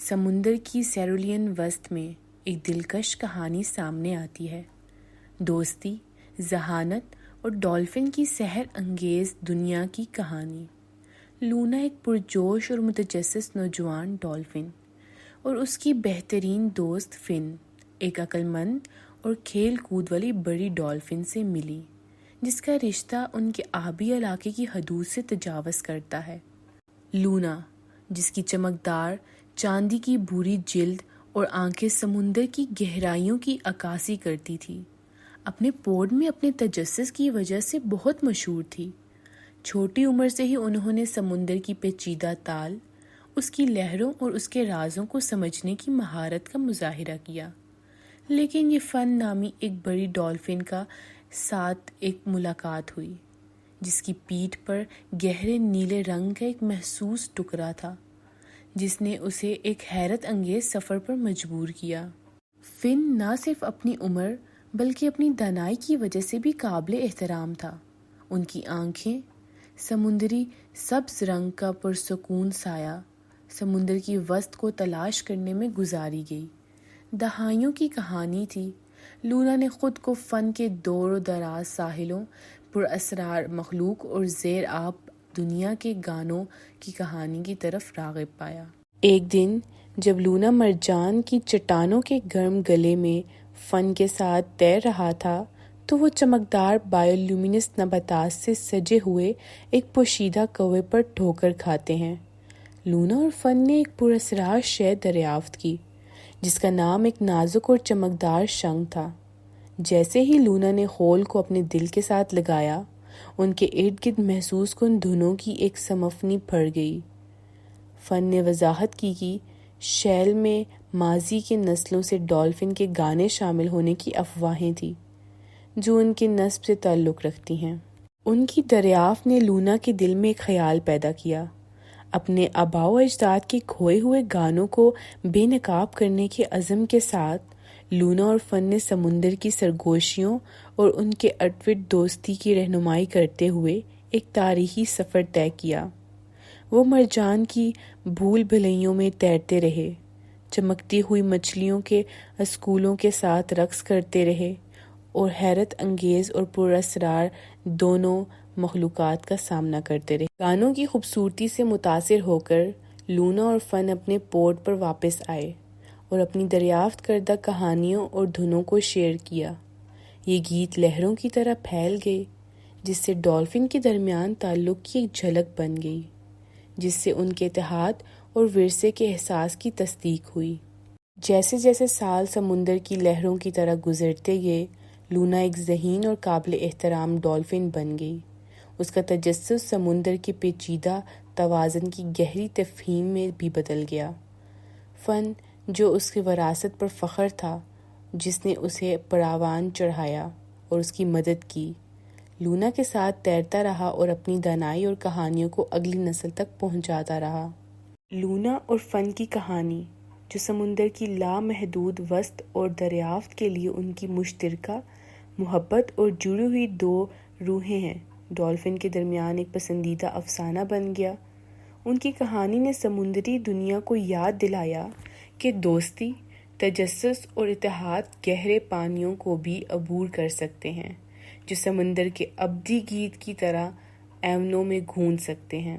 سمندر کی سیرولین وسط میں ایک دلکش کہانی سامنے آتی ہے۔ دوستی، ذہانت اور ڈولفن کی سحر انگیز دنیا کی کہانی۔ لونا ایک پرجوش اور متجسس نوجوان ڈولفن اور اس کی بہترین دوست فن ایک عقل مند اور کھیل کود والی بڑی ڈولفن سے ملی، جس کا رشتہ ان کے آبی علاقے کی حدود سے تجاوز کرتا ہے۔ لونا، جس کی چمکدار چاندی کی بھوری جلد اور آنکھیں سمندر کی گہرائیوں کی عکاسی کرتی تھی، اپنے پوڈ میں اپنے تجسس کی وجہ سے بہت مشہور تھی۔ چھوٹی عمر سے ہی انہوں نے سمندر کی پیچیدہ تال، اس کی لہروں اور اس کے رازوں کو سمجھنے کی مہارت کا مظاہرہ کیا۔ لیکن یہ فن نامی ایک بڑی ڈولفن کا ساتھ ایک ملاقات ہوئی، جس کی پیٹھ پر گہرے نیلے رنگ کا ایک محسوس ٹکڑا تھا، جس نے اسے ایک حیرت انگیز سفر پر مجبور کیا۔ فن نہ صرف اپنی عمر بلکہ اپنی دانائی کی وجہ سے بھی قابل احترام تھا۔ ان کی آنکھیں، سمندری سبز رنگ کا پرسکون سایہ، سمندر کی وسط کو تلاش کرنے میں گزاری گئی دہائیوں کی کہانی تھی۔ لونا نے خود کو فن کے دور و دراز ساحلوں، پر اسرار مخلوق اور زیر آب دنیا کے گانوں کی کہانی کی طرف راغب پایا۔ ایک دن جب لونا مرجان کی چٹانوں کے گرم گلے میں فن کے ساتھ تیر رہا تھا تو وہ چمکدار بایولومینس نباتات سے سجے ہوئے ایک پوشیدہ کوے پر ٹھوکر کھاتے ہیں۔ لونا اور فن نے ایک پراسرار شے دریافت کی، جس کا نام ایک نازک اور چمکدار شنکھ تھا۔ جیسے ہی لونا نے خول کو اپنے دل کے ساتھ لگایا، ان کے ارد گرد محسوس کن دھنوں کی ایک سمفنی پھڑ گئی۔ فن نے وضاحت کی کہ شیل میں ماضی کے نسلوں سے ڈولفن کے گانے شامل ہونے کی افواہیں تھیں، جو ان کے نسب سے تعلق رکھتی ہیں۔ ان کی دریافت نے لونا کے دل میں ایک خیال پیدا کیا۔ اپنے آباء و اجداد کے کھوئے ہوئے گانوں کو بے نقاب کرنے کے عزم کے ساتھ لونا اور فن نے سمندر کی سرگوشیوں اور ان کے اٹوٹ دوستی کی رہنمائی کرتے ہوئے ایک تاریخی سفر طے کیا۔ وہ مرجان کی بھول بھلیوں میں تیرتے رہے، چمکتی ہوئی مچھلیوں کے اسکولوں کے ساتھ رقص کرتے رہے اور حیرت انگیز اور پراسرار دونوں مخلوقات کا سامنا کرتے رہے۔ گانوں کی خوبصورتی سے متاثر ہو کر لونا اور فن اپنے پورٹ پر واپس آئے اور اپنی دریافت کردہ کہانیوں اور دھنوں کو شیئر کیا۔ یہ گیت لہروں کی طرح پھیل گئے، جس سے ڈولفن کے درمیان تعلق کی ایک جھلک بن گئی، جس سے ان کے اتحاد اور ورثے کے احساس کی تصدیق ہوئی۔ جیسے جیسے سال سمندر کی لہروں کی طرح گزرتے گئے، لونا ایک ذہین اور قابل احترام ڈولفن بن گئی۔ اس کا تجسس سمندر کے پیچیدہ توازن کی گہری تفہیم میں بھی بدل گیا۔ فن، جو اس کی وراثت پر فخر تھا، جس نے اسے پراوان چڑھایا اور اس کی مدد کی، لونا کے ساتھ تیرتا رہا اور اپنی دانائی اور کہانیوں کو اگلی نسل تک پہنچاتا رہا۔ لونا اور فن کی کہانی، جو سمندر کی لامحدود وسط اور دریافت کے لیے ان کی مشترکہ محبت اور جڑی ہوئی دو روحیں ہیں، ڈولفن کے درمیان ایک پسندیدہ افسانہ بن گیا۔ ان کی کہانی نے سمندری دنیا کو یاد دلایا کہ دوستی، تجسس اور اتحاد گہرے پانیوں کو بھی عبور کر سکتے ہیں، جو سمندر کے ابدی گیت کی طرح ایونوں میں گونج سکتے ہیں۔